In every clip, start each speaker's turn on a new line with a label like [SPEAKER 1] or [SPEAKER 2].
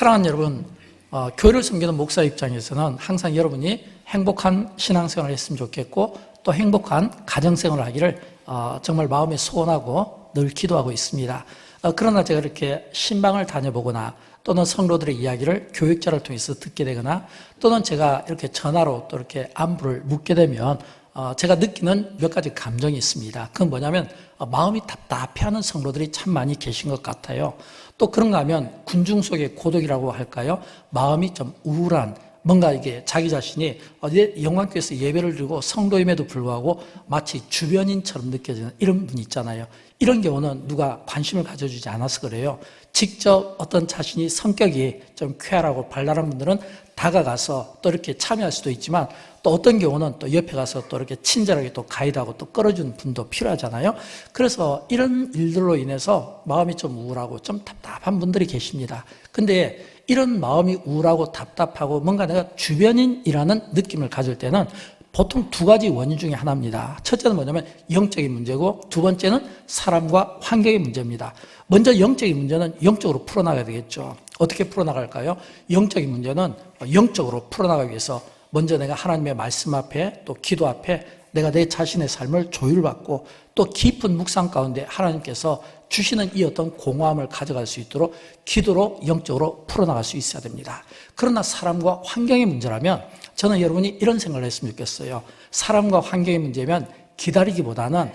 [SPEAKER 1] 사랑하는 여러분, 교회를 섬기는 목사 입장에서는 항상 여러분이 행복한 신앙생활을 했으면 좋겠고 또 행복한 가정생활을 하기를 정말 마음에 소원하고 늘 기도하고 있습니다. 그러나 제가 이렇게 신방을 다녀보거나 또는 성도들의 이야기를 교육자를 통해서 듣게 되거나 또는 제가 이렇게 전화로 또 이렇게 안부를 묻게 되면 제가 느끼는 몇 가지 감정이 있습니다. 그건 뭐냐면 마음이 답답해하는 성도들이 참 많이 계신 것 같아요. 또 그런가 하면 군중 속의 고독이라고 할까요? 마음이 좀 우울한, 뭔가 이게 자기 자신이 영광교회에서 예배를 드리고 성도임에도 불구하고 마치 주변인처럼 느껴지는 이런 분이 있잖아요. 이런 경우는 누가 관심을 가져주지 않아서 그래요. 직접 어떤 자신이 성격이 좀 쾌활하고 발랄한 분들은 다가가서 또 이렇게 참여할 수도 있지만 또 어떤 경우는 또 옆에 가서 또 이렇게 친절하게 또 가이드하고 또 끌어주는 분도 필요하잖아요. 그래서 이런 일들로 인해서 마음이 좀 우울하고 좀 답답한 분들이 계십니다. 근데 이런 마음이 우울하고 답답하고 뭔가 내가 주변인이라는 느낌을 가질 때는 보통 두 가지 원인 중에 하나입니다. 첫째는 뭐냐면 영적인 문제고 두 번째는 사람과 환경의 문제입니다. 먼저 영적인 문제는 영적으로 풀어나가야 되겠죠. 어떻게 풀어나갈까요? 영적인 문제는 영적으로 풀어나가기 위해서 먼저 내가 하나님의 말씀 앞에 또 기도 앞에 내가 내 자신의 삶을 조율받고 또 깊은 묵상 가운데 하나님께서 주시는 이 어떤 공허함을 가져갈 수 있도록 기도로 영적으로 풀어나갈 수 있어야 됩니다. 그러나 사람과 환경의 문제라면 저는 여러분이 이런 생각을 했으면 좋겠어요. 사람과 환경의 문제면 기다리기보다는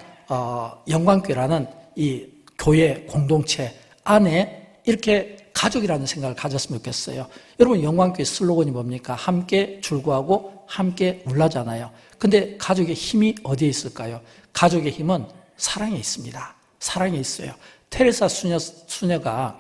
[SPEAKER 1] 영광교회라는 이 교회 공동체 안에 이렇게 가족이라는 생각을 가졌으면 좋겠어요. 여러분 영광교회 슬로건이 뭡니까? 함께 줄구하고 함께 울라잖아요. 근데 가족의 힘이 어디에 있을까요? 가족의 힘은 사랑에 있습니다. 사랑에 있어요. 테레사 수녀가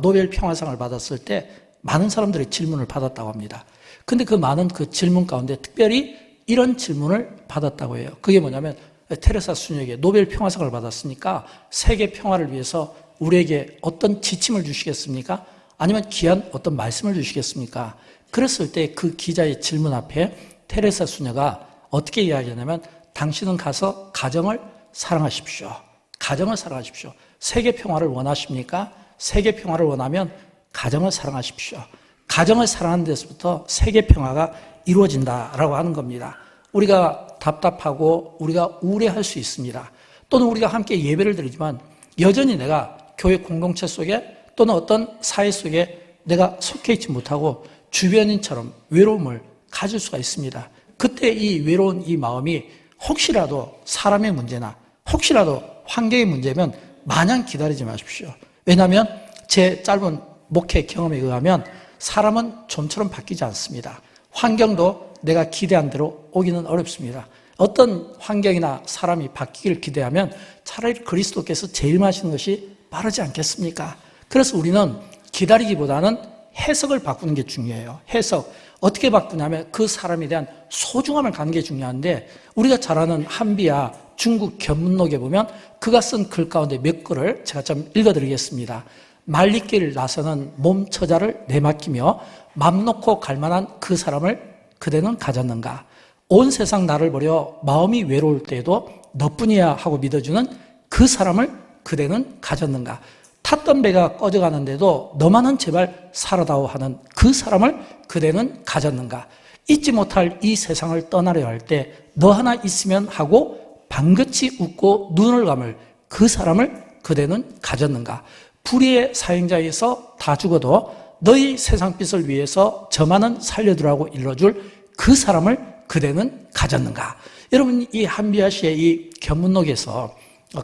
[SPEAKER 1] 노벨 평화상을 받았을 때 많은 사람들의 질문을 받았다고 합니다. 근데 그 많은 그 질문 가운데 특별히 이런 질문을 받았다고 해요. 그게 뭐냐면 테레사 수녀에게 노벨 평화상을 받았으니까 세계 평화를 위해서 우리에게 어떤 지침을 주시겠습니까? 아니면 귀한 어떤 말씀을 주시겠습니까? 그랬을 때 그 기자의 질문 앞에 테레사 수녀가 어떻게 이야기하냐면 당신은 가서 가정을 사랑하십시오. 가정을 사랑하십시오. 세계 평화를 원하십니까? 세계 평화를 원하면 가정을 사랑하십시오. 가정을 사랑하는 데서부터 세계 평화가 이루어진다라고 하는 겁니다. 우리가 답답하고 우리가 우울해할 수 있습니다. 또는 우리가 함께 예배를 드리지만 여전히 내가 교회 공동체 속에 또는 어떤 사회 속에 내가 속해 있지 못하고 주변인처럼 외로움을 가질 수가 있습니다. 그때 이 외로운 이 마음이 혹시라도 사람의 문제나 혹시라도 환경의 문제면 마냥 기다리지 마십시오. 왜냐하면 제 짧은 목회 경험에 의하면 사람은 좀처럼 바뀌지 않습니다. 환경도 내가 기대한 대로 오기는 어렵습니다. 어떤 환경이나 사람이 바뀌기를 기대하면 차라리 그리스도께서 재림하시는 것이 빠르지 않겠습니까? 그래서 우리는 기다리기보다는 해석을 바꾸는 게 중요해요. 해석. 어떻게 바꾸냐면 그 사람에 대한 소중함을 갖는 게 중요한데 우리가 잘 아는 한비야 중국 견문록에 보면 그가 쓴 글 가운데 몇 글을 제가 좀 읽어드리겠습니다. 말리길 나서는 몸 처자를 내맡기며 맘 놓고 갈 만한 그 사람을 그대는 가졌는가? 온 세상 나를 버려 마음이 외로울 때에도 너뿐이야 하고 믿어주는 그 사람을 그대는 가졌는가? 탔던 배가 꺼져가는데도 너만은 제발 살아다오 하는 그 사람을 그대는 가졌는가? 잊지 못할 이 세상을 떠나려 할 때 너 하나 있으면 하고 방긋이 웃고 눈을 감을 그 사람을 그대는 가졌는가? 불의의 사형자에서 다 죽어도 너희 세상빛을 위해서 저만은 살려두라고 일러줄 그 사람을 그대는 가졌는가? 여러분 이 한비아 씨의 이 견문록에서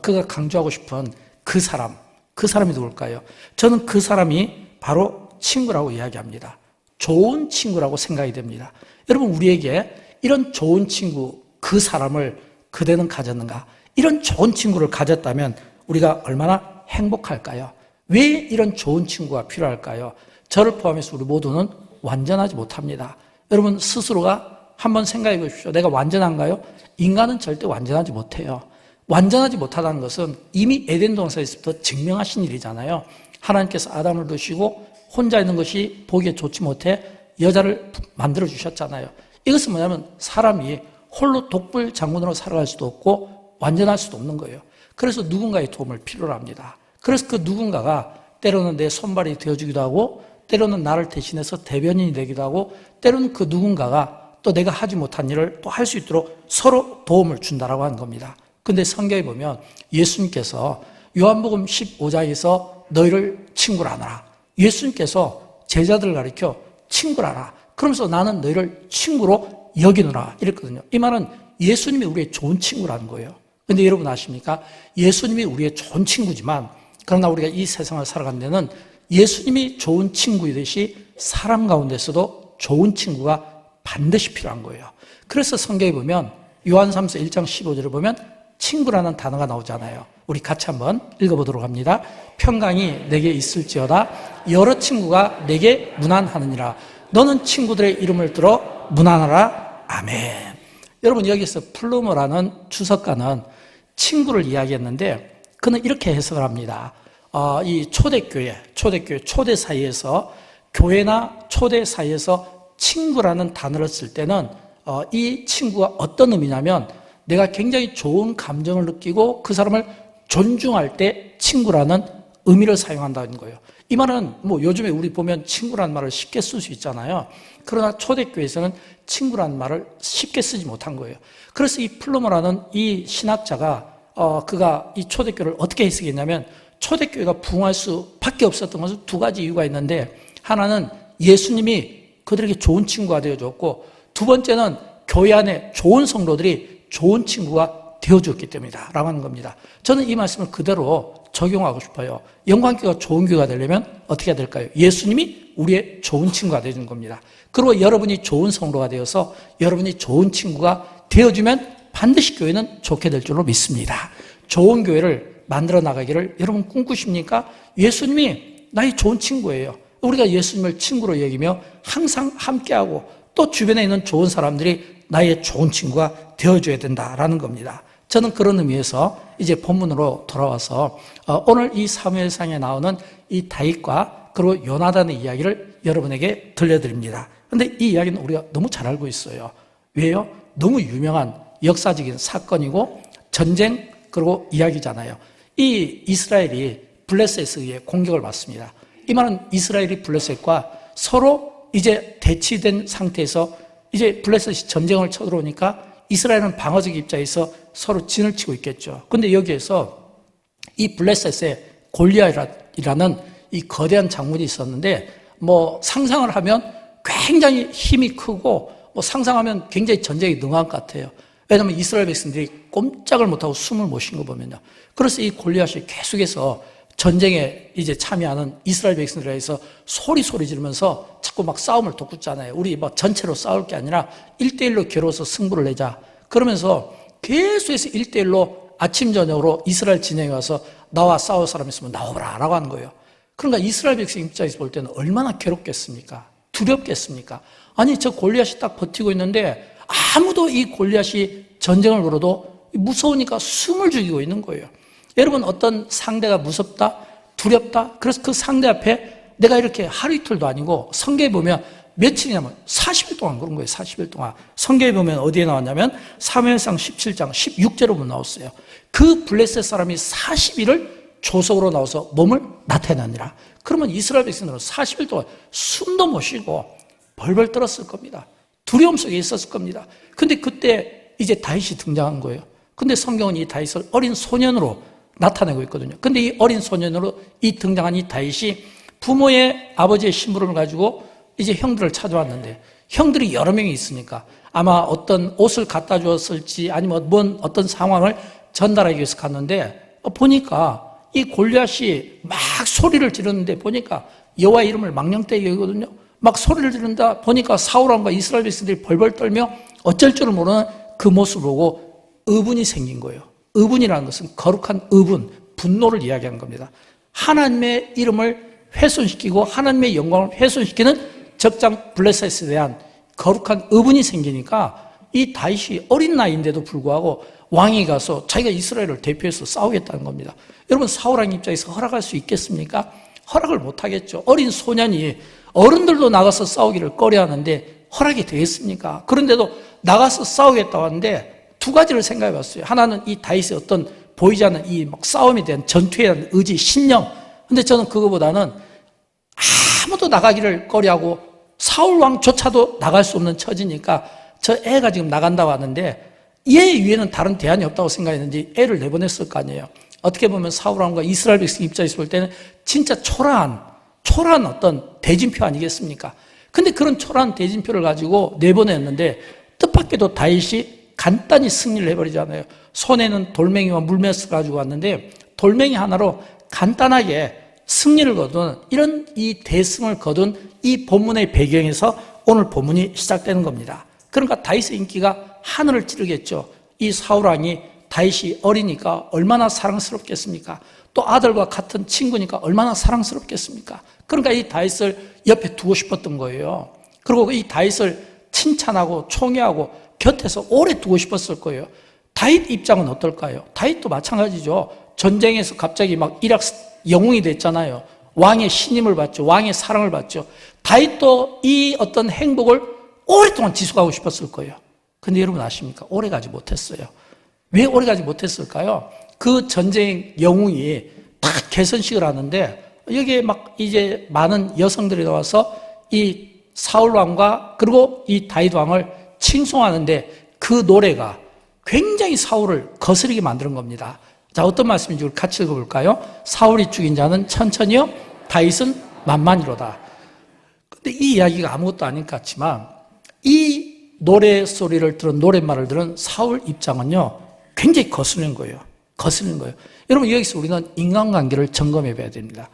[SPEAKER 1] 그가 강조하고 싶은 그 사람이 누굴까요? 저는 그 사람이 바로 친구라고 이야기합니다. 좋은 친구라고 생각이 됩니다. 여러분 우리에게 이런 좋은 친구 그 사람을 그대는 가졌는가? 이런 좋은 친구를 가졌다면 우리가 얼마나 행복할까요? 왜 이런 좋은 친구가 필요할까요? 저를 포함해서 우리 모두는 완전하지 못합니다. 여러분 스스로가 한번 생각해 보십시오. 내가 완전한가요? 인간은 절대 완전하지 못해요. 완전하지 못하다는 것은 이미 에덴 동산에서부터 증명하신 일이잖아요. 하나님께서 아담을 두시고 혼자 있는 것이 보기에 좋지 못해 여자를 만들어 주셨잖아요. 이것은 뭐냐면 사람이 홀로 독불 장군으로 살아갈 수도 없고 완전할 수도 없는 거예요. 그래서 누군가의 도움을 필요로 합니다. 그래서 그 누군가가 때로는 내 손발이 되어주기도 하고 때로는 나를 대신해서 대변인이 되기도 하고 때로는 그 누군가가 또 내가 하지 못한 일을 또 할 수 있도록 서로 도움을 준다라고 하는 겁니다. 근데 성경에 보면 예수님께서 요한복음 15장에서 너희를 친구라 하라. 예수님께서 제자들을 가리켜 친구라 하라. 그러면서 나는 너희를 친구로 여기노라 이랬거든요. 이 말은 예수님이 우리의 좋은 친구라는 거예요. 근데 여러분 아십니까? 예수님이 우리의 좋은 친구지만 그러나 우리가 이 세상을 살아가는 데는 예수님이 좋은 친구이듯이 사람 가운데서도 좋은 친구가 반드시 필요한 거예요. 그래서 성경에 보면 요한3서 1장 15절에 보면 친구라는 단어가 나오잖아요. 우리 같이 한번 읽어보도록 합니다. 평강이 내게 있을지어다 여러 친구가 내게 문안하느니라. 너는 친구들의 이름을 들어 문안하라. 아멘. 여러분 여기서 플루머라는 주석가는 친구를 이야기했는데 그는 이렇게 해석을 합니다. 이 초대 사이에서 교회나 초대 사이에서 친구라는 단어를 쓸 때는 이 친구가 어떤 의미냐면 내가 굉장히 좋은 감정을 느끼고 그 사람을 존중할 때 친구라는 의미를 사용한다는 거예요. 이 말은 뭐 요즘에 우리 보면 친구라는 말을 쉽게 쓸 수 있잖아요. 그러나 초대교회에서는 친구라는 말을 쉽게 쓰지 못한 거예요. 그래서 이 플루머라는 이 신학자가 그가 이 초대교회를 어떻게 해석했냐면 초대교회가 부흥할 수밖에 없었던 것은 두 가지 이유가 있는데 하나는 예수님이 그들에게 좋은 친구가 되어줬고 두 번째는 교회 안에 좋은 성도들이 좋은 친구가 되어줬기 때문이다 라고 하는 겁니다. 저는 이 말씀을 그대로 적용하고 싶어요. 영광교회가 좋은 교회가 되려면 어떻게 해야 될까요? 예수님이 우리의 좋은 친구가 되어주는 겁니다. 그리고 여러분이 좋은 성도가 되어서 여러분이 좋은 친구가 되어주면 반드시 교회는 좋게 될 줄로 믿습니다. 좋은 교회를 만들어 나가기를 여러분 꿈꾸십니까? 예수님이 나의 좋은 친구예요. 우리가 예수님을 친구로 여기며 항상 함께하고 또 주변에 있는 좋은 사람들이 나의 좋은 친구가 되어줘야 된다라는 겁니다. 저는 그런 의미에서 이제 본문으로 돌아와서 오늘 이 사무엘상에 나오는 이 다윗과 그리고 요나단의 이야기를 여러분에게 들려드립니다. 그런데 이 이야기는 우리가 너무 잘 알고 있어요. 왜요? 너무 유명한 역사적인 사건이고 전쟁 그리고 이야기잖아요. 이 이스라엘이 블레셋에 의해 공격을 받습니다. 이 말은 이스라엘이 블레셋과 서로 이제 대치된 상태에서 이제 블레셋이 전쟁을 쳐들어오니까 이스라엘은 방어적 입장에서 서로 진을 치고 있겠죠. 그런데 여기에서 이 블레셋에 골리앗이라는 이 거대한 장군이 있었는데 뭐 상상을 하면 굉장히 힘이 크고 뭐 상상하면 굉장히 전쟁에 능한 것 같아요. 왜냐하면 이스라엘 백성들이 꼼짝을 못하고 숨을 못 쉰 거 보면요. 그래서 이 골리앗이 계속해서 전쟁에 이제 참여하는 이스라엘 백성들에 의해서 소리 지르면서 자꾸 막 싸움을 돋구잖아요. 우리 막 전체로 싸울 게 아니라 1대1로 겨뤄서 승부를 내자. 그러면서 계속해서 1대1로 아침 저녁으로 이스라엘 진영에 와서 나와 싸울 사람 있으면 나오라 라고 하는 거예요. 그러니까 이스라엘 백성 입장에서 볼 때는 얼마나 괴롭겠습니까? 두렵겠습니까? 아니 저 골리앗이 딱 버티고 있는데 아무도 이 골리앗이 전쟁을 걸어도 무서우니까 숨을 죽이고 있는 거예요. 여러분 어떤 상대가 무섭다? 두렵다? 그래서 그 상대 앞에 내가 이렇게 하루 이틀도 아니고 성경에 보면 며칠이냐면 40일 동안 그런 거예요. 40일 동안. 성경에 보면 어디에 나왔냐면 사무엘상 17장 16절에 보면 나왔어요. 그 블레셋 사람이 40일을 조석으로 나와서 몸을 나타내느니라. 그러면 이스라엘 백성들은 40일 동안 숨도 못 쉬고 벌벌 떨었을 겁니다. 두려움 속에 있었을 겁니다. 근데 그때 이제 다윗이 등장한 거예요. 근데 성경은 이 다윗을 어린 소년으로 나타내고 있거든요. 근데 이 어린 소년으로 등장한 이 다윗이 부모의 아버지의 심부름을 가지고 이제 형들을 찾아왔는데 형들이 여러 명이 있으니까 아마 어떤 옷을 갖다 주었을지 아니면 어떤 상황을 전달하기 위해서 갔는데 보니까 이 골리앗이 막 소리를 지르는데 보니까 여호와의 이름을 망령되게 여기거든요. 막 소리를 지른다 보니까 사울왕과 이스라엘 백성들이 벌벌 떨며 어쩔 줄을 모르는 그 모습을 보고 의분이 생긴 거예요. 의분이라는 것은 거룩한 의분, 분노를 이야기하는 겁니다. 하나님의 이름을 훼손시키고 하나님의 영광을 훼손시키는 적장 블레셋에 대한 거룩한 의분이 생기니까 이 다윗이 어린 나이인데도 불구하고 왕이 가서 자기가 이스라엘을 대표해서 싸우겠다는 겁니다. 여러분 사울왕 입장에서 허락할 수 있겠습니까? 허락을 못하겠죠. 어린 소년이 어른들도 나가서 싸우기를 꺼려하는데 허락이 되겠습니까? 그런데도 나가서 싸우겠다고 하는데 두 가지를 생각해 봤어요. 하나는 이 다윗의 어떤 보이지 않는 이 막 싸움에 대한 전투에 대한 의지, 신념. 근데 저는 그거보다는 아무도 나가기를 꺼려하고 사울 왕조차도 나갈 수 없는 처지니까 저 애가 지금 나간다고 하는데 얘 위에는 다른 대안이 없다고 생각했는지 애를 내보냈을 거 아니에요. 어떻게 보면 사울 왕과 이스라엘 백성 입장에서 볼 때는 진짜 초라한 어떤 대진표 아니겠습니까? 근데 그런 초라한 대진표를 가지고 내보냈는데 뜻밖에도 다윗이 간단히 승리를 해버리잖아요. 손에는 돌멩이와 물맷을 가지고 왔는데 돌멩이 하나로 간단하게 승리를 거둔 이런 이 대승을 거둔 이 본문의 배경에서 오늘 본문이 시작되는 겁니다. 그러니까 다윗의 인기가 하늘을 찌르겠죠. 이 사울 왕이 다윗이 어리니까 얼마나 사랑스럽겠습니까? 또 아들과 같은 친구니까 얼마나 사랑스럽겠습니까? 그러니까 이 다윗을 옆에 두고 싶었던 거예요. 그리고 이 다윗을 칭찬하고 총애하고 곁에서 오래 두고 싶었을 거예요. 다윗 입장은 어떨까요? 다윗도 마찬가지죠. 전쟁에서 갑자기 막 일약 영웅이 됐잖아요. 왕의 신임을 받죠. 왕의 사랑을 받죠. 다윗도 이 어떤 행복을 오랫동안 지속하고 싶었을 거예요. 근데 여러분 아십니까? 오래가지 못했어요. 왜 오래가지 못했을까요? 그 전쟁 영웅이 다 개선식을 하는데 여기에 막 이제 많은 여성들이 나와서 이 사울 왕과 그리고 이 다윗 왕을 칭송하는데 그 노래가 굉장히 사울을 거스르게 만드는 겁니다. 자, 어떤 말씀인지 우리 같이 읽어볼까요? 사울이 죽인 자는 천천히요, 다윗은 만만히로다. 근데 이 이야기가 아무것도 아닌 것 같지만 이 노래 소리를 들은 노랫말을 들은 사울 입장은요 굉장히 거스르는 거예요. 여러분 여기서 우리는 인간관계를 점검해 봐야 됩니다.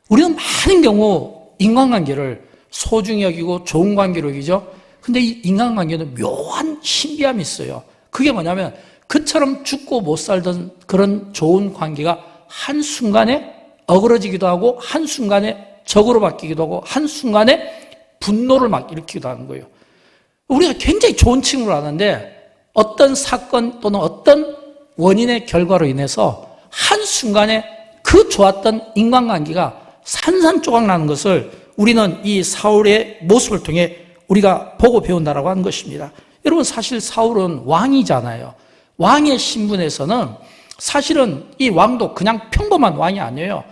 [SPEAKER 1] 우리는 많은 경우 인간관계를 소중히 여기고 좋은 관계로 여기죠. 근데 이 인간관계는 묘한 신비함이 있어요. 그게 뭐냐면 그처럼 죽고 못 살던 그런 좋은 관계가 한순간에 어그러지기도 하고 한순간에 적으로 바뀌기도 하고 한순간에 분노를 막 일으키기도 하는 거예요. 우리가 굉장히 좋은 친구를 하는데 어떤 사건 또는 어떤 원인의 결과로 인해서 한순간에 그 좋았던 인간관계가 산산조각 나는 것을 우리는 이 사울의 모습을 통해 우리가 보고 배운다라고 하는 것입니다. 여러분 사실 사울은 왕이잖아요. 왕의 신분에서는 사실은 이 왕도 그냥 평범한 왕이 아니에요.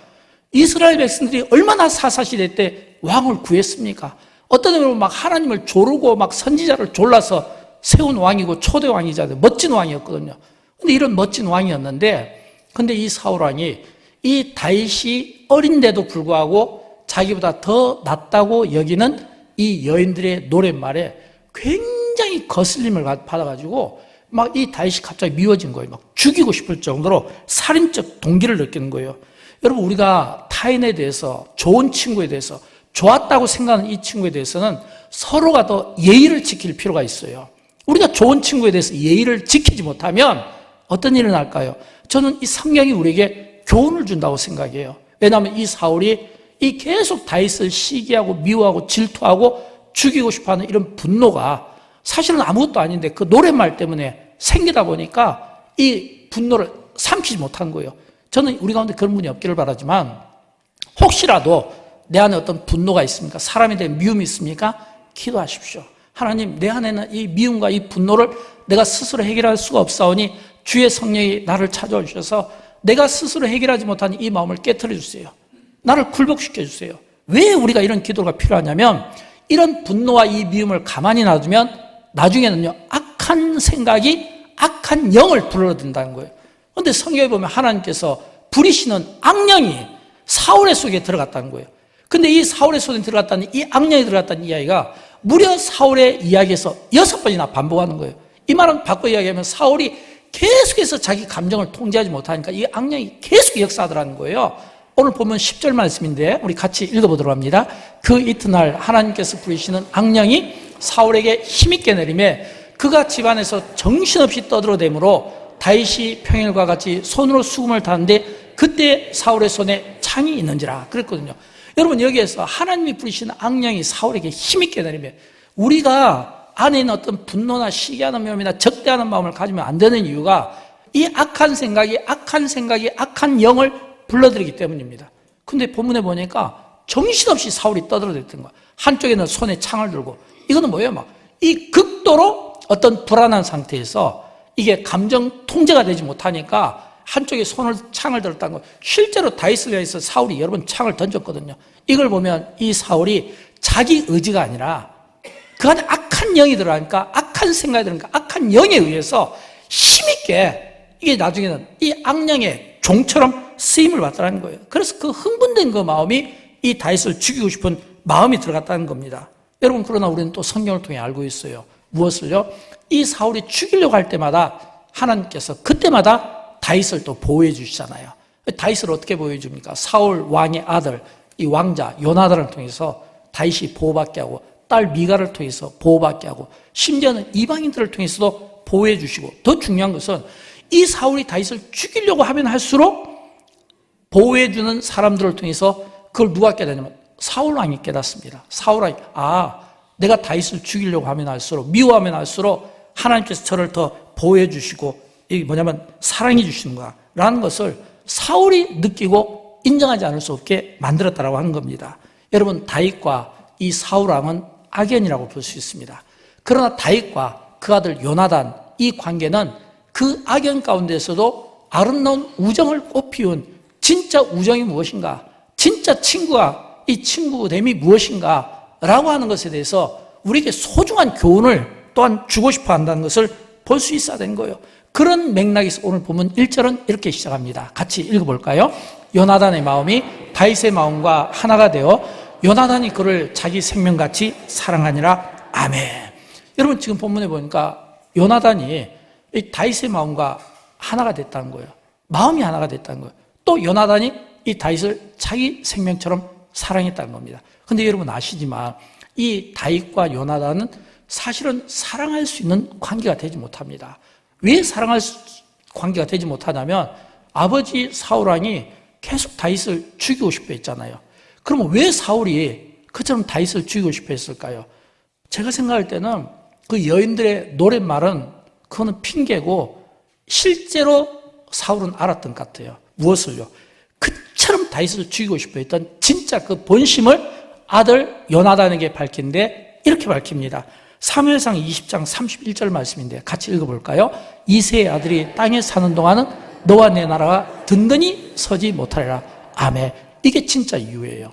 [SPEAKER 1] 이스라엘 백성들이 얼마나 사사시대 때 왕을 구했습니까? 어떤 의미로 막 하나님을 조르고 막 선지자를 졸라서 세운 왕이고 초대 왕이잖아요. 멋진 왕이었거든요. 근데 이런 멋진 왕이었는데 근데 이 사울 왕이 이 다윗이 어린데도 불구하고 자기보다 더 낫다고 여기는 이 여인들의 노랫말에 굉장히 거슬림을 받아가지고 막 이 다윗이 갑자기 미워진 거예요. 막 죽이고 싶을 정도로 살인적 동기를 느끼는 거예요. 여러분 우리가 타인에 대해서 좋은 친구에 대해서 좋았다고 생각하는 이 친구에 대해서는 서로가 더 예의를 지킬 필요가 있어요. 우리가 좋은 친구에 대해서 예의를 지키지 못하면 어떤 일이 날까요? 저는 이 성경이 우리에게 교훈을 준다고 생각해요. 왜냐하면 이 사울이 이 계속 다윗을 시기하고 미워하고 질투하고 죽이고 싶어하는 이런 분노가 사실은 아무것도 아닌데 그 노랫말 때문에 생기다 보니까 이 분노를 삼키지 못한 거예요. 저는 우리 가운데 그런 분이 없기를 바라지만 혹시라도 내 안에 어떤 분노가 있습니까? 사람에 대한 미움이 있습니까? 기도하십시오. 하나님, 내 안에는 이 미움과 이 분노를 내가 스스로 해결할 수가 없사오니 주의 성령이 나를 찾아와 주셔서 내가 스스로 해결하지 못한 이 마음을 깨트려 주세요. 나를 굴복시켜 주세요. 왜 우리가 이런 기도가 필요하냐면 이런 분노와 이 미움을 가만히 놔두면 나중에는요 악한 생각이 악한 영을 불러든다는 거예요. 그런데 성경에 보면 하나님께서 부리시는 악령이 사울의 속에 들어갔다는 거예요. 근데 이 사울의 속에 들어갔다는 이 악령이 들어갔다는 이야기가 무려 사울의 이야기에서 6번이나 반복하는 거예요. 이 말은 바꿔 이야기하면 사울이 계속해서 자기 감정을 통제하지 못하니까 이 악령이 계속 역사하더라는 거예요. 오늘 보면 10절 말씀인데 우리 같이 읽어보도록 합니다. 그 이튿날 하나님께서 부리시는 악령이 사울에게 힘있게 내림에 그가 집안에서 정신없이 떠들어대므로 다윗이 평일과 같이 손으로 수금을 타는데 그때 사울의 손에 창이 있는지라 그랬거든요. 여러분 여기에서 하나님이 부리시는 악령이 사울에게 힘있게 내리면 우리가 안에 있는 어떤 분노나 시기하는 마음이나 적대하는 마음을 가지면 안 되는 이유가 이 악한 생각이 악한 영을 불러들이기 때문입니다. 근데 본문에 보니까 정신없이 사울이 떠들어댔던 거야. 한쪽에는 손에 창을 들고 이거는 뭐예요? 막 이 극도로 어떤 불안한 상태에서 이게 감정 통제가 되지 못하니까 한쪽에 창을 들었다는 거예요. 실제로 다윗을 위해서 사울이 여러 번 창을 던졌거든요. 이걸 보면 이 사울이 자기 의지가 아니라 그 안에 악한 영이 들어가니까, 악한 생각이 들어가니까 악한 영에 의해서 힘있게 이게 나중에는 이 악령의 종처럼 쓰임을 받더라는 거예요. 그래서 그 흥분된 그 마음이 이 다윗을 죽이고 싶은 마음이 들어갔다는 겁니다. 여러분, 그러나 우리는 또 성경을 통해 알고 있어요. 무엇을요? 이 사울이 죽이려고 할 때마다 하나님께서 그때마다 다윗을 또 보호해 주시잖아요. 다윗을 어떻게 보호해 줍니까? 사울 왕의 아들, 이 왕자 요나단을 통해서 다윗이 보호받게 하고, 딸 미가를 통해서 보호받게 하고, 심지어는 이방인들을 통해서도 보호해 주시고, 더 중요한 것은 이 사울이 다윗을 죽이려고 하면 할수록 보호해 주는 사람들을 통해서 그걸 누가 깨닫냐면 사울 왕이 깨닫습니다. 사울 왕이, 내가 다윗을 죽이려고 하면 할수록, 미워하면 할수록 하나님께서 저를 더 보호해 주시고, 이게 뭐냐면 사랑해 주시는 거야 라는 것을 사울이 느끼고 인정하지 않을 수 없게 만들었다라고 하는 겁니다. 여러분, 다윗과 이 사울 왕은 악연이라고 볼 수 있습니다. 그러나 다윗과 그 아들 요나단, 이 관계는 그 악연 가운데서도 아름다운 우정을 꽃피운 진짜 우정이 무엇인가, 진짜 친구가 이 친구됨이 무엇인가 라고 하는 것에 대해서 우리에게 소중한 교훈을 또한 주고 싶어 한다는 것을 볼 수 있어야 되는 거예요. 그런 맥락에서 오늘 보면 1절은 이렇게 시작합니다. 같이 읽어볼까요? 요나단의 마음이 다윗의 마음과 하나가 되어 요나단이 그를 자기 생명같이 사랑하니라. 아멘. 여러분, 지금 본문에 보니까 요나단이 이 다윗의 마음과 하나가 됐다는 거예요. 마음이 하나가 됐다는 거예요. 또 요나단이 이 다윗을 자기 생명처럼 사랑했다는 겁니다. 근데 여러분 아시지만 이 다윗과 요나단은 사실은 사랑할 수 있는 관계가 되지 못합니다. 왜 사랑할 관계가 되지 못하냐면 아버지 사울왕이 계속 다윗을 죽이고 싶어 했잖아요. 그러면 왜 사울이 그처럼 다윗을 죽이고 싶어 했을까요? 제가 생각할 때는 그 여인들의 노랫말은 그거는 핑계고 실제로 사울은 알았던 것 같아요. 무엇을요? 그처럼 다윗을 죽이고 싶어 했던 진짜 그 본심을 아들 요나단에게 밝힌데 이렇게 밝힙니다. 사무엘상 20장 31절 말씀인데 같이 읽어볼까요? 이새의 아들이 땅에 사는 동안은 너와 내 나라가 든든히 서지 못하리라. 아멘. 이게 진짜 이유예요.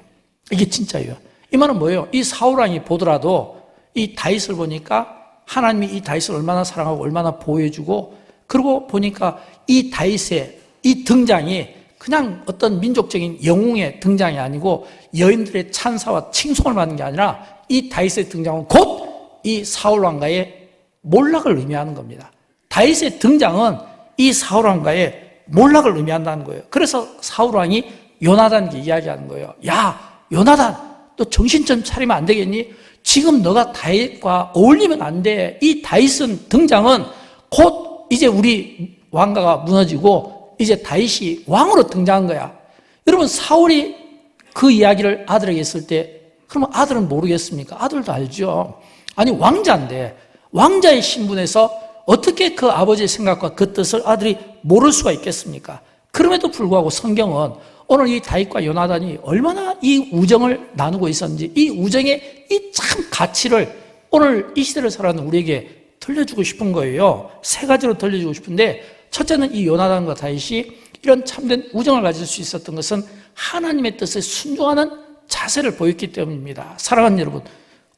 [SPEAKER 1] 이게 진짜 이유예요. 이 말은 뭐예요? 이 사울왕이 보더라도 이 다윗을 보니까 하나님이 이 다윗을 얼마나 사랑하고 얼마나 보호해주고, 그리고 보니까 이 다윗의 이 등장이 그냥 어떤 민족적인 영웅의 등장이 아니고 여인들의 찬사와 칭송을 받는 게 아니라 이 다윗의 등장은 곧 이 사울왕가의 몰락을 의미하는 겁니다. 다윗의 등장은 이 사울왕가의 몰락을 의미한다는 거예요. 그래서 사울왕이 요나단에게 이야기하는 거예요. 야, 요나단, 너 정신 좀 차리면 안 되겠니? 지금 너가 다윗과 어울리면 안 돼. 이 다윗은 등장은 곧 이제 우리 왕가가 무너지고 이제 다윗이 왕으로 등장한 거야. 여러분, 사울이 그 이야기를 아들에게 했을 때 그러면 아들은 모르겠습니까? 아들도 알죠. 아니, 왕자인데 왕자의 신분에서 어떻게 그 아버지의 생각과 그 뜻을 아들이 모를 수가 있겠습니까? 그럼에도 불구하고 성경은 오늘 이 다윗과 요나단이 얼마나 이 우정을 나누고 있었는지, 이 우정의 이 참 가치를 오늘 이 시대를 살아가는 우리에게 들려주고 싶은 거예요. 세 가지로 들려주고 싶은데, 첫째는 이 요나단과 다윗이 이런 참된 우정을 가질 수 있었던 것은 하나님의 뜻에 순종하는 자세를 보였기 때문입니다. 사랑하는 여러분,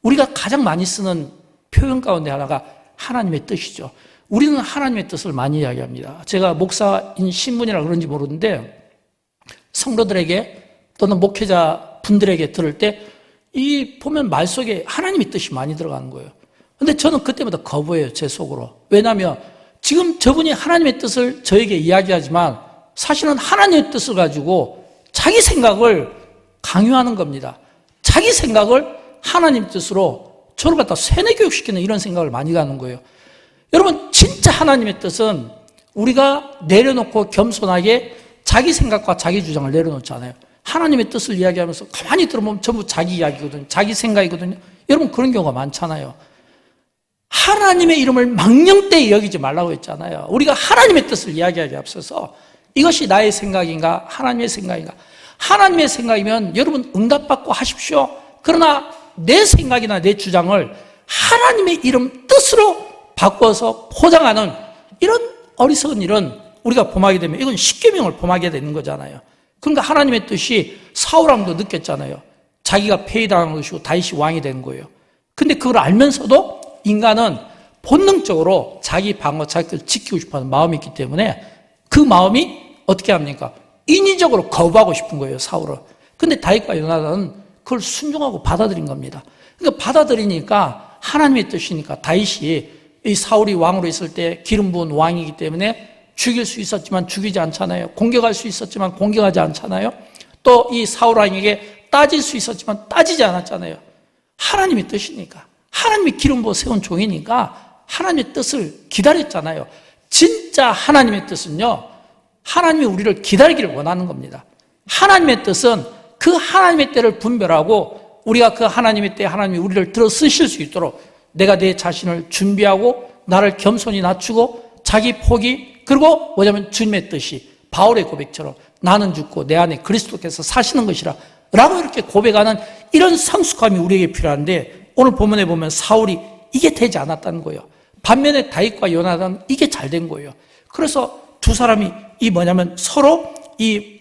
[SPEAKER 1] 우리가 가장 많이 쓰는 표현 가운데 하나가 하나님의 뜻이죠. 우리는 하나님의 뜻을 많이 이야기합니다. 제가 목사인 신분이라 그런지 모르는데 성도들에게 또는 목회자 분들에게 들을 때 이 보면 말 속에 하나님의 뜻이 많이 들어가는 거예요. 근데 저는 그때마다 거부해요, 제 속으로. 왜냐하면 지금 저분이 하나님의 뜻을 저에게 이야기하지만 사실은 하나님의 뜻을 가지고 자기 생각을 강요하는 겁니다. 자기 생각을 하나님 뜻으로 저를 갖다 세뇌교육시키는 이런 생각을 많이 가는 거예요. 여러분, 진짜 하나님의 뜻은 우리가 내려놓고 겸손하게 자기 생각과 자기 주장을 내려놓잖아요. 하나님의 뜻을 이야기하면서 가만히 들어보면 전부 자기 이야기거든요. 자기 생각이거든요. 여러분, 그런 경우가 많잖아요. 하나님의 이름을 망령되이 여기지 말라고 했잖아요. 우리가 하나님의 뜻을 이야기하기에 앞서서 이것이 나의 생각인가 하나님의 생각인가. 하나님의 생각이면 여러분 응답받고 하십시오. 그러나 내 생각이나 내 주장을 하나님의 이름 뜻으로 바꿔서 포장하는 이런 어리석은 일은 우리가 범하게 되면 이건 십계명을 범하게 되는 거잖아요. 그러니까 하나님의 뜻이 사울왕도 느꼈잖아요. 자기가 폐위당한 것이고 다윗이 왕이 된 거예요. 근데 그걸 알면서도 인간은 본능적으로 자기 방어, 자기를 지키고 싶어하는 마음이 있기 때문에 그 마음이 어떻게 합니까? 인위적으로 거부하고 싶은 거예요, 사울은. 근데 다윗과 요나단은 그걸 순종하고 받아들인 겁니다. 그러니까 받아들이니까 하나님의 뜻이니까 다윗이 이 사울이 왕으로 있을 때 기름 부은 왕이기 때문에 죽일 수 있었지만 죽이지 않잖아요. 공격할 수 있었지만 공격하지 않잖아요. 또 이 사울 왕에게 따질 수 있었지만 따지지 않았잖아요. 하나님의 뜻이니까. 하나님이 기름 부어 세운 종이니까 하나님의 뜻을 기다렸잖아요. 진짜 하나님의 뜻은요, 하나님이 우리를 기다리기를 원하는 겁니다. 하나님의 뜻은 그 하나님의 때를 분별하고 우리가 그 하나님의 때 하나님이 우리를 들어 쓰실 수 있도록 내가 내 자신을 준비하고 나를 겸손히 낮추고 자기 포기, 그리고 뭐냐면 주님의 뜻이 바울의 고백처럼 나는 죽고 내 안에 그리스도께서 사시는 것이라 라고 이렇게 고백하는 이런 성숙함이 우리에게 필요한데, 오늘 본문에 보면 사울이 이게 되지 않았다는 거예요. 반면에 다윗과 요나단은 이게 잘 된 거예요. 그래서 두 사람이 이 뭐냐면 서로 이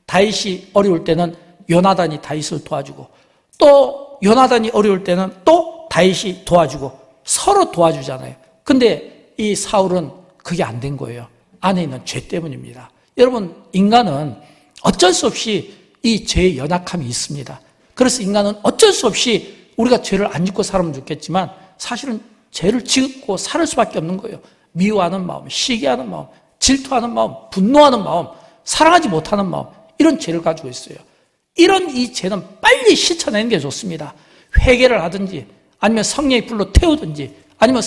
[SPEAKER 1] 다윗이 어려울 때는 요나단이 다윗을 도와주고, 또 요나단이 어려울 때는 또 다윗이 도와주고 서로 도와주잖아요. 근데 이 사울은 그게 안 된 거예요. 안에 있는 죄 때문입니다. 여러분, 인간은 어쩔 수 없이 이 죄의 연약함이 있습니다. 그래서 인간은 어쩔 수 없이 우리가 죄를 안 짓고 살면 좋겠지만 사실은 죄를 짓고 살 수밖에 없는 거예요. 미워하는 마음, 시기하는 마음, 질투하는 마음, 분노하는 마음, 사랑하지 못하는 마음, 이런 죄를 가지고 있어요. 이런 이 죄는 빨리 씻어내는 게 좋습니다. 회개를 하든지 아니면 성령의 불로 태우든지 아니면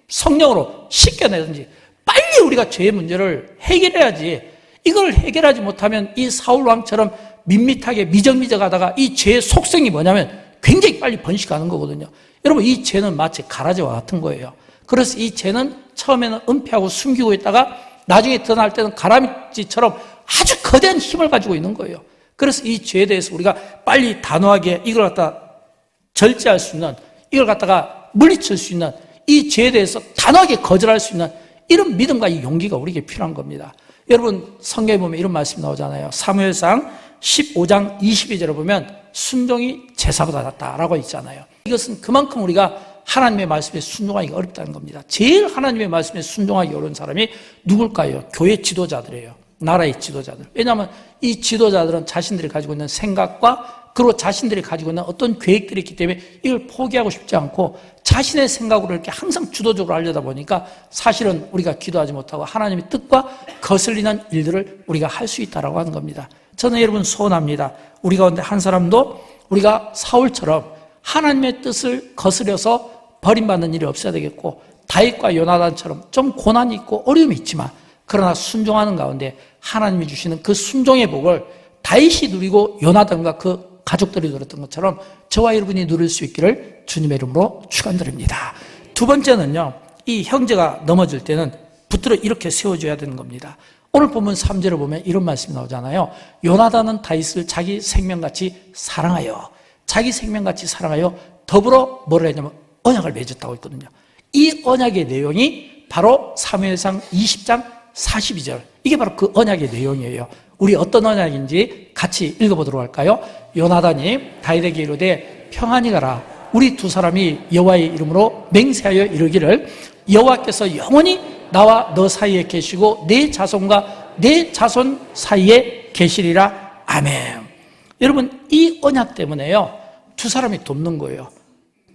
[SPEAKER 1] 성령으로 씻겨내든지 빨리 우리가 죄의 문제를 해결해야지. 이걸 해결하지 못하면 이 사울왕처럼 밋밋하게 미적미적하다가 이 죄의 속성이 뭐냐면 굉장히 빨리 번식하는 거거든요. 여러분, 이 죄는 마치 가라지와 같은 거예요. 그래서 이 죄는 처음에는 은폐하고 숨기고 있다가 나중에 드러날 때는 가라미지처럼 아주 거대한 힘을 가지고 있는 거예요. 그래서 이 죄에 대해서 우리가 빨리 단호하게 이걸 갖다 절제할 수 있는, 이걸 갖다가 물리칠 수 있는, 이 죄에 대해서 단호하게 거절할 수 있는 이런 믿음과 이 용기가 우리에게 필요한 겁니다. 여러분, 성경에 보면 이런 말씀이 나오잖아요. 사무엘상 15장 22절에 보면 순종이 제사보다 낫다라고 있잖아요. 이것은 그만큼 우리가 하나님의 말씀에 순종하기가 어렵다는 겁니다. 제일 하나님의 말씀에 순종하기 어려운 사람이 누굴까요? 교회 지도자들이에요. 나라의 지도자들. 왜냐하면 이 지도자들은 자신들이 가지고 있는 생각과 그리고 자신들이 가지고 있는 어떤 계획들이 있기 때문에 이걸 포기하고 싶지 않고 자신의 생각으로 이렇게 항상 주도적으로 하려다 보니까 사실은 우리가 기도하지 못하고 하나님의 뜻과 거슬리는 일들을 우리가 할 수 있다라고 하는 겁니다. 저는 여러분 소원합니다. 우리 가운데 한 사람도 우리가 사울처럼 하나님의 뜻을 거스려서 버림받는 일이 없어야 되겠고, 다윗과 요나단처럼 좀 고난이 있고 어려움이 있지만 그러나 순종하는 가운데 하나님이 주시는 그 순종의 복을 다윗이 누리고 요나단과 그 가족들이 누렸던 것처럼 저와 여러분이 누릴 수 있기를 주님의 이름으로 축원드립니다. 두 번째는요, 이 형제가 넘어질 때는 붙들어 이렇게 세워줘야 되는 겁니다. 오늘 본문 3절을 보면 이런 말씀이 나오잖아요. 요나단은 다윗을 자기 생명같이 사랑하여, 자기 생명같이 사랑하여 더불어 뭐를 했냐면 언약을 맺었다고 했거든요. 이 언약의 내용이 바로 사무엘상 20장 42절, 이게 바로 그 언약의 내용이에요. 우리 어떤 언약인지 같이 읽어보도록 할까요? 요나단이 다윗에게 이르되 평안히 가라. 우리 두 사람이 여호와의 이름으로 맹세하여 이르기를 여호와께서 영원히 나와 너 사이에 계시고 내 자손과 내 자손 사이에 계시리라. 아멘. 여러분, 이 언약 때문에요, 두 사람이 돕는 거예요.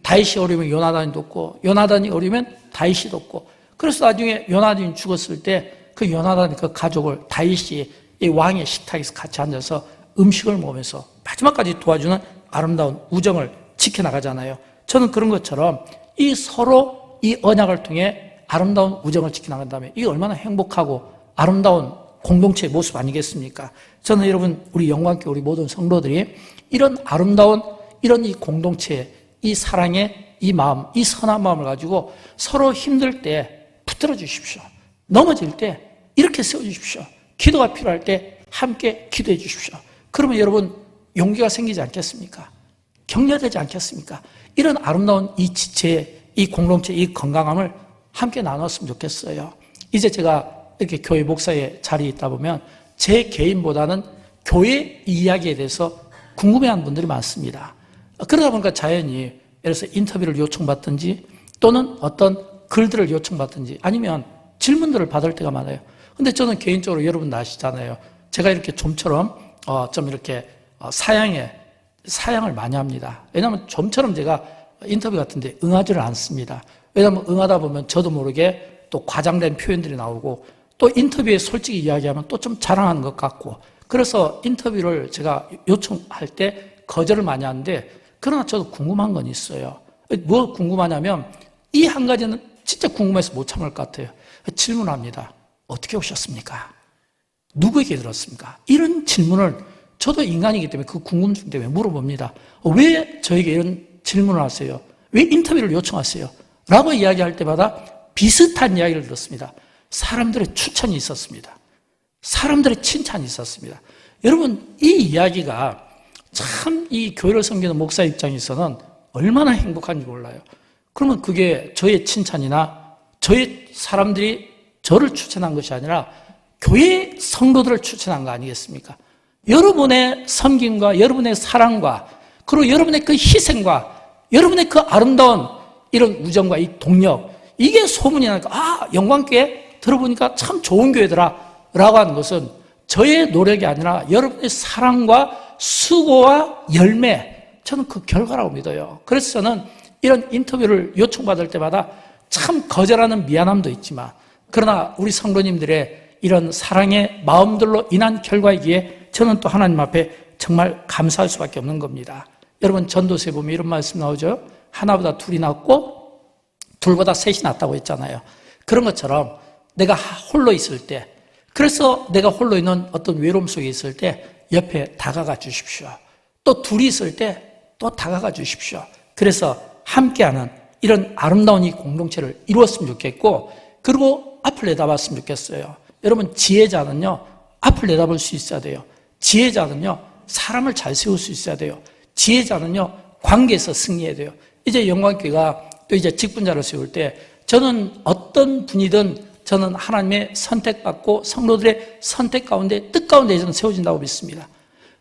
[SPEAKER 1] 다윗이 어려우면 요나단이 돕고 요나단이 어려우면 다윗이 돕고, 그래서 나중에 요나단이 죽었을 때 그 요나단의 그 가족을 다윗이 이 왕의 식탁에서 같이 앉아서 음식을 먹으면서 마지막까지 도와주는 아름다운 우정을 지켜나가잖아요. 저는 그런 것처럼 이 서로 이 언약을 통해 아름다운 우정을 지켜나간다면 이게 얼마나 행복하고 아름다운 공동체의 모습 아니겠습니까? 저는 여러분, 우리 영광교회 우리 모든 성도들이 이런 아름다운 이런 이 공동체, 이 사랑의 이 마음, 이 선한 마음을 가지고 서로 힘들 때 붙들어 주십시오. 넘어질 때 이렇게 세워주십시오. 기도가 필요할 때 함께 기도해 주십시오. 그러면 여러분, 용기가 생기지 않겠습니까? 격려되지 않겠습니까? 이런 아름다운 이 지체, 이 공동체, 이 건강함을 함께 나눴으면 좋겠어요. 이제 제가 이렇게 교회 목사의 자리에 있다 보면 제 개인보다는 교회 이야기에 대해서 궁금해하는 분들이 많습니다. 그러다 보니까 자연히 예를 들어서 인터뷰를 요청받든지 또는 어떤 글들을 요청받든지 아니면 질문들을 받을 때가 많아요. 근데 저는 개인적으로 여러분 아시잖아요. 제가 이렇게 좀처럼 좀 이렇게 사양을 많이 합니다. 왜냐하면 좀처럼 제가 인터뷰 같은데 응하지를 않습니다. 왜냐하면 응하다 보면 저도 모르게 또 과장된 표현들이 나오고 또 인터뷰에 솔직히 이야기하면 또 좀 자랑하는 것 같고 그래서 인터뷰를 제가 요청할 때 거절을 많이 하는데 그러나 저도 궁금한 건 있어요. 뭐 궁금하냐면 이 한 가지는 진짜 궁금해서 못 참을 것 같아요. 질문합니다. 어떻게 오셨습니까? 누구에게 들었습니까? 이런 질문을 저도 인간이기 때문에 그 궁금증 때문에 물어봅니다. 왜 저에게 이런 질문을 하세요? 왜 인터뷰를 요청하세요? 라고 이야기할 때마다 비슷한 이야기를 들었습니다. 사람들의 추천이 있었습니다. 사람들의 칭찬이 있었습니다. 여러분, 이 이야기가 참 이 교회를 섬기는 목사 입장에서는 얼마나 행복한지 몰라요. 그러면 그게 저의 칭찬이나 저의 사람들이 저를 추천한 것이 아니라 교회 성도들을 추천한 거 아니겠습니까? 여러분의 섬김과 여러분의 사랑과 그리고 여러분의 그 희생과 여러분의 그 아름다운 이런 우정과 이 동력 이게 소문이 나니까 영광교회 들어보니까 참 좋은 교회더라 라고 하는 것은 저의 노력이 아니라 여러분의 사랑과 수고와 열매 저는 그 결과라고 믿어요. 그래서 저는 이런 인터뷰를 요청받을 때마다 참 거절하는 미안함도 있지만 그러나 우리 성도님들의 이런 사랑의 마음들로 인한 결과이기에 저는 또 하나님 앞에 정말 감사할 수밖에 없는 겁니다. 여러분 전도서에 보면 이런 말씀 나오죠. 하나보다 둘이 낫고 둘보다 셋이 낫다고 했잖아요. 그런 것처럼 내가 홀로 있을 때 그래서 내가 홀로 있는 어떤 외로움 속에 있을 때 옆에 다가가 주십시오. 또 둘이 있을 때 또 다가가 주십시오. 그래서 함께하는 이런 아름다운 이 공동체를 이루었으면 좋겠고 그리고 앞을 내다봤으면 좋겠어요. 여러분 지혜자는요 앞을 내다볼 수 있어야 돼요. 지혜자는요 사람을 잘 세울 수 있어야 돼요. 지혜자는요 관계에서 승리해야 돼요. 이제 영광교회가 또 이제 직분자를 세울 때 저는 어떤 분이든 저는 하나님의 선택받고 성도들의 선택 가운데 뜻 가운데 저는 세워진다고 믿습니다.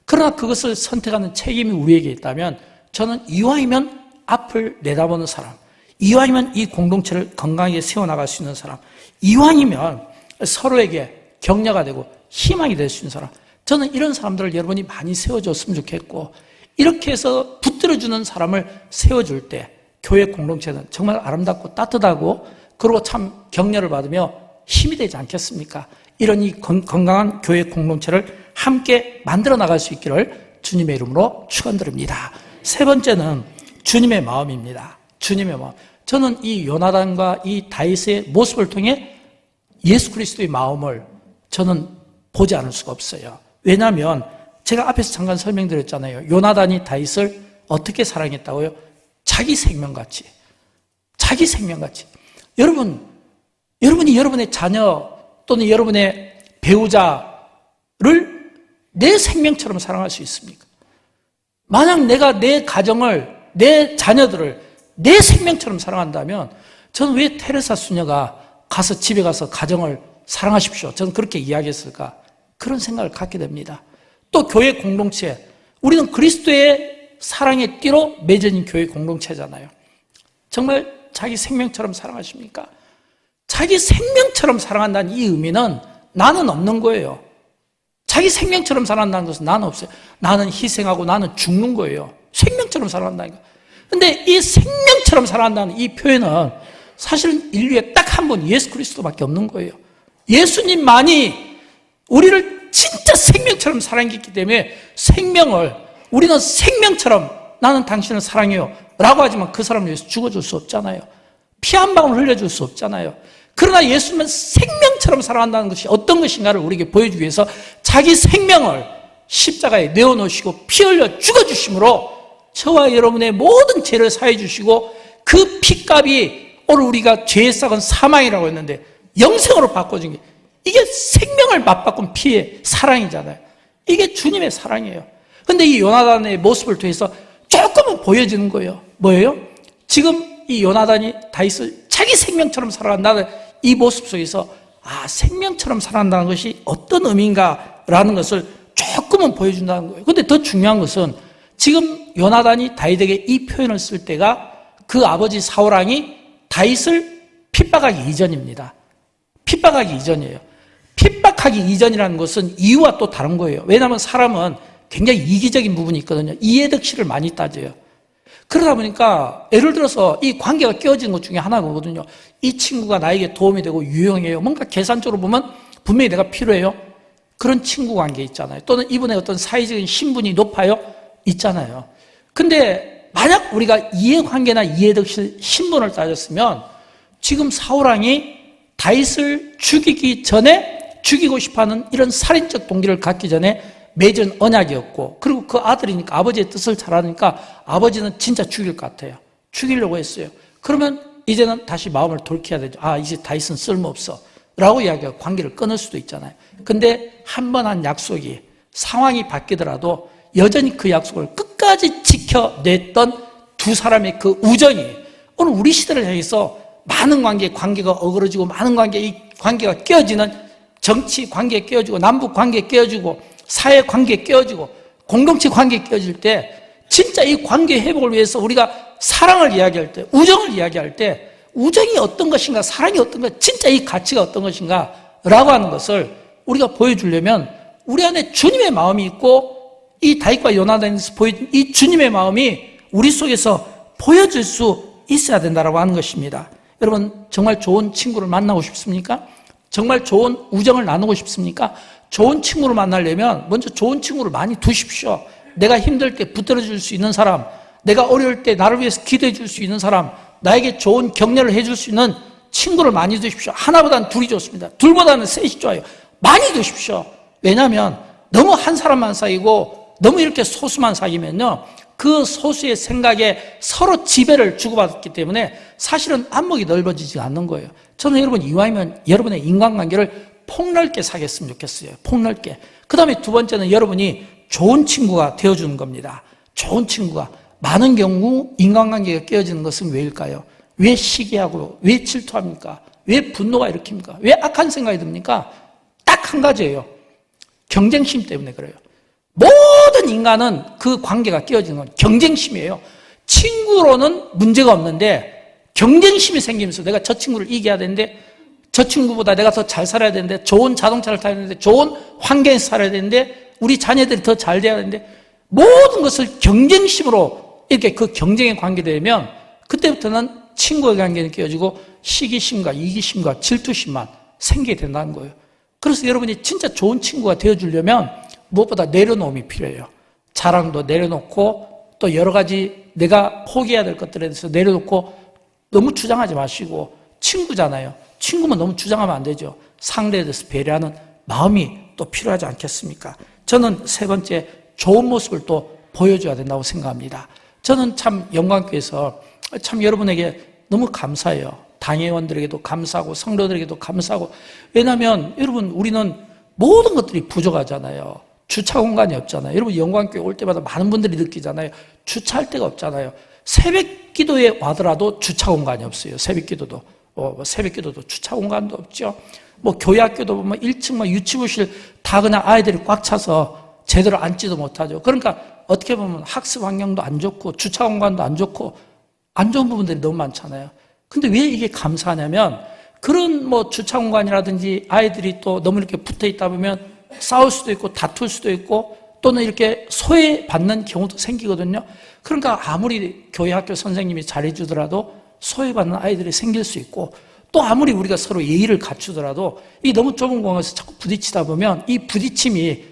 [SPEAKER 1] 그러나 그것을 선택하는 책임이 우리에게 있다면 저는 이왕이면 앞을 내다보는 사람, 이왕이면 이 공동체를 건강하게 세워나갈 수 있는 사람, 이왕이면 서로에게 격려가 되고 희망이 될 수 있는 사람, 저는 이런 사람들을 여러분이 많이 세워줬으면 좋겠고 이렇게 해서 붙들어주는 사람을 세워줄 때 교회 공동체는 정말 아름답고 따뜻하고 그리고 참 격려를 받으며 힘이 되지 않겠습니까? 이런 이 건강한 교회 공동체를 함께 만들어 나갈 수 있기를 주님의 이름으로 축원드립니다. 세 번째는 주님의 마음입니다. 주님의 마음. 저는 이 요나단과 이 다윗의 모습을 통해 예수 그리스도의 마음을 저는 보지 않을 수가 없어요. 왜냐하면 제가 앞에서 잠깐 설명드렸잖아요. 요나단이 다윗을 어떻게 사랑했다고요? 자기 생명같이. 자기 생명같이. 여러분이 여러분의 자녀 또는 여러분의 배우자를 내 생명처럼 사랑할 수 있습니까? 만약 내가 내 가정을, 내 자녀들을 내 생명처럼 사랑한다면 저는 왜 테레사 수녀가 집에 가서 가정을 사랑하십시오. 저는 그렇게 이야기했을까? 그런 생각을 갖게 됩니다. 또 교회 공동체, 우리는 그리스도의 사랑의 띠로 맺어진 교회 공동체잖아요. 정말 자기 생명처럼 사랑하십니까? 자기 생명처럼 사랑한다는 이 의미는 나는 없는 거예요. 자기 생명처럼 사랑한다는 것은 나는 없어요. 나는 희생하고 나는 죽는 거예요. 생명처럼 사랑한다니까. 근데 이 생명처럼 사랑한다는 이 표현은 사실은 인류에 딱 한 분 예수 그리스도밖에 없는 거예요. 예수님만이 우리를 진짜 생명처럼 사랑했기 때문에 우리는 생명처럼 나는 당신을 사랑해요 라고 하지만 그 사람을 위해서 죽어줄 수 없잖아요. 피 한 방울 흘려줄 수 없잖아요. 그러나 예수님은 생명처럼 사랑한다는 것이 어떤 것인가를 우리에게 보여주기 위해서 자기 생명을 십자가에 내어놓으시고 피 흘려 죽어주심으로 저와 여러분의 모든 죄를 사해 주시고 그 피값이 오늘 우리가 죄의 싹은 사망이라고 했는데 영생으로 바꿔준 게 이게 생명을 맞바꾼 피의 사랑이잖아요. 이게 주님의 사랑이에요. 그런데 이 요나단의 모습을 통해서 조금은 보여지는 거예요. 뭐예요? 지금 이 요나단이 다윗을 자기 생명처럼 사랑한다는 이 모습 속에서 생명처럼 살아간다는 것이 어떤 의미인가라는 것을 조금은 보여준다는 거예요. 그런데 더 중요한 것은 지금 요나단이 다윗에게 이 표현을 쓸 때가 그 아버지 사울왕이 다윗을 핍박하기 이전입니다. 핍박하기 이전이에요. 핍박하기 이전이라는 것은 이유와 또 다른 거예요. 왜냐하면 사람은 굉장히 이기적인 부분이 있거든요. 이해득실을 많이 따져요. 그러다 보니까 예를 들어서 이 관계가 깨어진 것 중에 하나거든요. 이 친구가 나에게 도움이 되고 유용해요. 뭔가 계산적으로 보면 분명히 내가 필요해요. 그런 친구 관계 있잖아요. 또는 이분의 어떤 사회적인 신분이 높아요. 있잖아요. 근데 만약 우리가 이해관계나 이해득실 신분을 따졌으면 지금 사울왕이 다윗을 죽이기 전에 죽이고 싶어하는 이런 살인적 동기를 갖기 전에 맺은 언약이었고, 그리고 그 아들이니까 아버지의 뜻을 잘 아니까 아버지는 진짜 죽일 것 같아요. 죽이려고 했어요. 그러면 이제는 다시 마음을 돌켜야 되죠. 이제 다윗은 쓸모없어 라고 이야기하고 관계를 끊을 수도 있잖아요. 근데 한 번 한 약속이 상황이 바뀌더라도 여전히 그 약속을 끝까지 지켜냈던 두 사람의 그 우정이 오늘 우리 시대를 향해서 많은 관계가 어그러지고 많은 이 관계가 깨어지는 정치 관계에 깨어지고 남북 관계에 깨어지고 사회 관계에 깨어지고 공동체 관계에 깨어질 때 진짜 이 관계 회복을 위해서 우리가 사랑을 이야기할 때, 우정을 이야기할 때 우정이 어떤 것인가, 사랑이 어떤 것, 진짜 이 가치가 어떤 것인가 라고 하는 것을 우리가 보여주려면 우리 안에 주님의 마음이 있고 이 다윗과 요나단에서 보여준 이 주님의 마음이 우리 속에서 보여질 수 있어야 된다고 하는 것입니다. 여러분, 정말 좋은 친구를 만나고 싶습니까? 정말 좋은 우정을 나누고 싶습니까? 좋은 친구를 만나려면 먼저 좋은 친구를 많이 두십시오. 내가 힘들 때 붙들어 줄 수 있는 사람, 내가 어려울 때 나를 위해서 기도해 줄 수 있는 사람, 나에게 좋은 격려를 해줄 수 있는 친구를 많이 두십시오. 하나보다는 둘이 좋습니다. 둘보다는 셋이 좋아요. 많이 두십시오. 왜냐하면 너무 한 사람만 사귀고 너무 이렇게 소수만 사귀면요, 그 소수의 생각에 서로 지배를 주고받았기 때문에 사실은 안목이 넓어지지 않는 거예요. 저는 여러분 이왕이면 여러분의 인간관계를 폭넓게 사귀었으면 좋겠어요. 폭넓게. 그 다음에 두 번째는 여러분이 좋은 친구가 되어주는 겁니다. 좋은 친구가. 많은 경우 인간관계가 깨어지는 것은 왜일까요? 왜 시기하고 왜 질투합니까? 왜 분노가 일으킵니까? 왜 악한 생각이 듭니까? 딱 한 가지예요. 경쟁심 때문에 그래요. 모든 인간은 그 관계가 깨어지는 건 경쟁심이에요. 친구로는 문제가 없는데 경쟁심이 생기면서 내가 저 친구를 이겨야 되는데, 저 친구보다 내가 더 잘 살아야 되는데, 좋은 자동차를 타야 되는데, 좋은 환경에서 살아야 되는데, 우리 자녀들이 더 잘 돼야 되는데, 모든 것을 경쟁심으로 이렇게 그 경쟁에 관계되면 그때부터는 친구의 관계는 깨어지고 시기심과 이기심과 질투심만 생기게 된다는 거예요. 그래서 여러분이 진짜 좋은 친구가 되어주려면 무엇보다 내려놓음이 필요해요. 자랑도 내려놓고 또 여러 가지 내가 포기해야 될 것들에 대해서 내려놓고 너무 주장하지 마시고, 친구잖아요. 친구면 너무 주장하면 안 되죠. 상대에 대해서 배려하는 마음이 또 필요하지 않겠습니까? 저는 세 번째, 좋은 모습을 또 보여줘야 된다고 생각합니다. 저는 참 영광교회에서 참 여러분에게 너무 감사해요. 당회원들에게도 감사하고 성도들에게도 감사하고. 왜냐하면 여러분, 우리는 모든 것들이 부족하잖아요. 주차 공간이 없잖아요. 여러분 영광교회 올 때마다 많은 분들이 느끼잖아요. 주차할 데가 없잖아요. 새벽 기도에 와더라도 주차 공간이 없어요. 새벽 기도도 주차 공간도 없죠. 교회 학교도 보면 1층 유치부실 다 그냥 아이들이 꽉 차서 제대로 앉지도 못하죠. 그러니까 어떻게 보면 학습 환경도 안 좋고 주차 공간도 안 좋고 안 좋은 부분들이 너무 많잖아요. 근데 왜 이게 감사하냐면, 그런 주차 공간이라든지 아이들이 또 너무 이렇게 붙어 있다 보면 싸울 수도 있고 다툴 수도 있고 또는 이렇게 소외받는 경우도 생기거든요. 그러니까 아무리 교회 학교 선생님이 잘해주더라도 소외받는 아이들이 생길 수 있고, 또 아무리 우리가 서로 예의를 갖추더라도 이 너무 좁은 공간에서 자꾸 부딪히다 보면 이 부딪힘이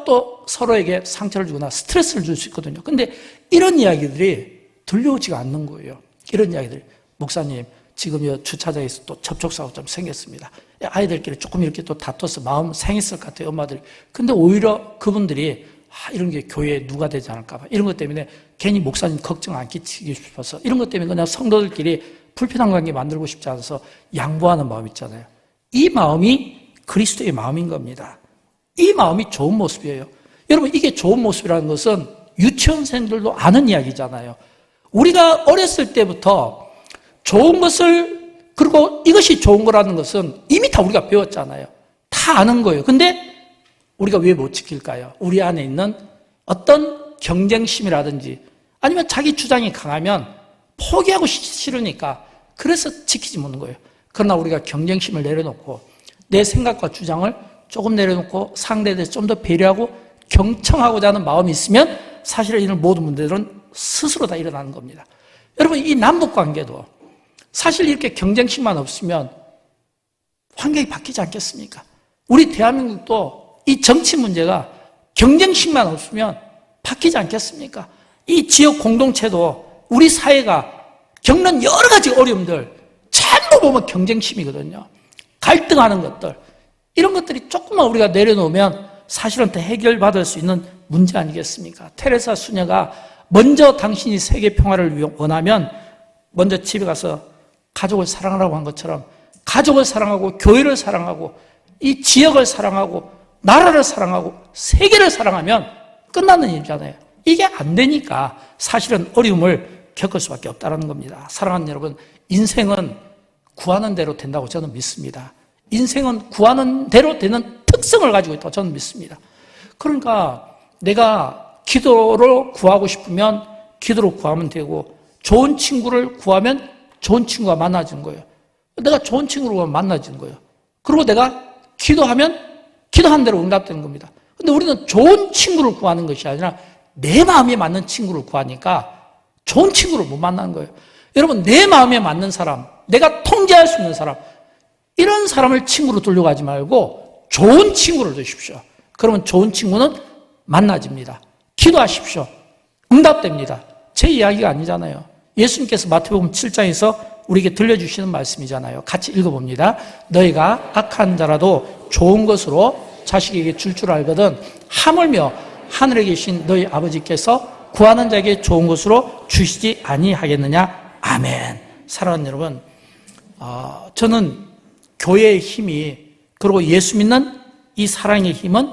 [SPEAKER 1] 또 서로에게 상처를 주거나 스트레스를 줄 수 있거든요. 근데 이런 이야기들이 들려오지가 않는 거예요. 이런 이야기들. 목사님, 지금 주차장에서 또 접촉사고 좀 생겼습니다. 아이들끼리 조금 이렇게 또 다퉈서 마음 상했을 것 같아요, 엄마들이. 근데 오히려 그분들이 이런 게 교회에 누가 되지 않을까 봐, 이런 것 때문에 괜히 목사님 걱정 안 끼치기 싶어서, 이런 것 때문에 그냥 성도들끼리 불편한 관계 만들고 싶지 않아서 양보하는 마음 있잖아요. 이 마음이 그리스도의 마음인 겁니다. 이 마음이 좋은 모습이에요. 여러분, 이게 좋은 모습이라는 것은 유치원생들도 아는 이야기잖아요. 우리가 어렸을 때부터 좋은 것을 그리고 이것이 좋은 거라는 것은 이미 다 우리가 배웠잖아요. 다 아는 거예요. 근데 우리가 왜 못 지킬까요? 우리 안에 있는 어떤 경쟁심이라든지 아니면 자기 주장이 강하면 포기하고 싫으니까 그래서 지키지 못하는 거예요. 그러나 우리가 경쟁심을 내려놓고 내 생각과 주장을 조금 내려놓고 상대에 대해서 좀 더 배려하고 경청하고자 하는 마음이 있으면 사실은 이런 모든 문제들은 스스로 다 일어나는 겁니다. 여러분, 이 남북관계도 사실 이렇게 경쟁심만 없으면 환경이 바뀌지 않겠습니까? 우리 대한민국도 이 정치 문제가 경쟁심만 없으면 바뀌지 않겠습니까? 이 지역 공동체도 우리 사회가 겪는 여러 가지 어려움들 전부 보면 경쟁심이거든요. 갈등하는 것들, 이런 것들이 조금만 우리가 내려놓으면 사실은 더 해결받을 수 있는 문제 아니겠습니까? 테레사 수녀가 먼저 당신이 세계 평화를 원하면 먼저 집에 가서 가족을 사랑하라고 한 것처럼 가족을 사랑하고 교회를 사랑하고 이 지역을 사랑하고 나라를 사랑하고 세계를 사랑하면 끝나는 일이잖아요. 이게 안 되니까 사실은 어려움을 겪을 수밖에 없다는 겁니다. 사랑하는 여러분, 인생은 구하는 대로 된다고 저는 믿습니다. 인생은 구하는 대로 되는 특성을 가지고 있다고 저는 믿습니다. 그러니까 내가 기도로 구하고 싶으면 기도로 구하면 되고 좋은 친구를 구하면 좋은 친구가 만나지는 거예요. 내가 좋은 친구로 만나지는 거예요. 그리고 내가 기도하면 기도한 대로 응답되는 겁니다. 근데 우리는 좋은 친구를 구하는 것이 아니라 내 마음에 맞는 친구를 구하니까 좋은 친구를 못 만나는 거예요. 여러분, 내 마음에 맞는 사람, 내가 통제할 수 있는 사람, 이런 사람을 친구로 둘러가지 말고 좋은 친구를 두십시오. 그러면 좋은 친구는 만나집니다. 기도하십시오. 응답됩니다. 제 이야기가 아니잖아요. 예수님께서 마태복음 7장에서 우리에게 들려주시는 말씀이잖아요. 같이 읽어봅니다. 너희가 악한 자라도 좋은 것으로 자식에게 줄 알거든 하물며 하늘에 계신 너희 아버지께서 구하는 자에게 좋은 것으로 주시지 아니하겠느냐. 아멘. 사랑하는 여러분, 저는 교회의 힘이, 그리고 예수 믿는 이 사랑의 힘은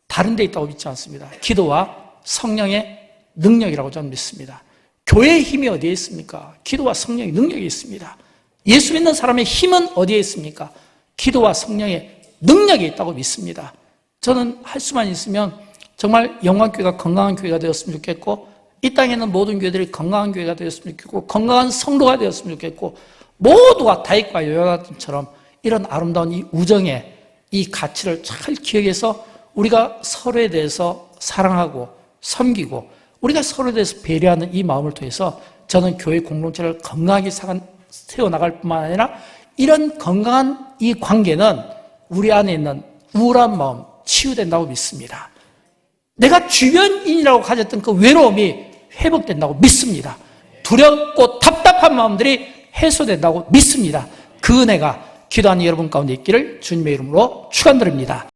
[SPEAKER 1] 다른 데 있다고 믿지 않습니다. 기도와 성령의 능력이라고 저는 믿습니다. 교회의 힘이 어디에 있습니까? 기도와 성령의 능력이 있습니다. 예수 믿는 사람의 힘은 어디에 있습니까? 기도와 성령의 능력이 있다고 믿습니다. 저는 할 수만 있으면 정말 영광교회가 건강한 교회가 되었으면 좋겠고, 이 땅에 있는 모든 교회들이 건강한 교회가 되었으면 좋겠고, 건강한 성도가 되었으면 좋겠고, 모두가 다윗과 요나단처럼 이런 아름다운 이 우정의 이 가치를 잘 기억해서 우리가 서로에 대해서 사랑하고 섬기고 우리가 서로에 대해서 배려하는 이 마음을 통해서 저는 교회 공동체를 건강하게 세워나갈 뿐만 아니라 이런 건강한 이 관계는 우리 안에 있는 우울한 마음 치유된다고 믿습니다. 내가 주변인이라고 가졌던 그 외로움이 회복된다고 믿습니다. 두렵고 답답한 마음들이 해소된다고 믿습니다. 그 은혜가 기도하는 여러분 가운데 있기를 주님의 이름으로 축원드립니다.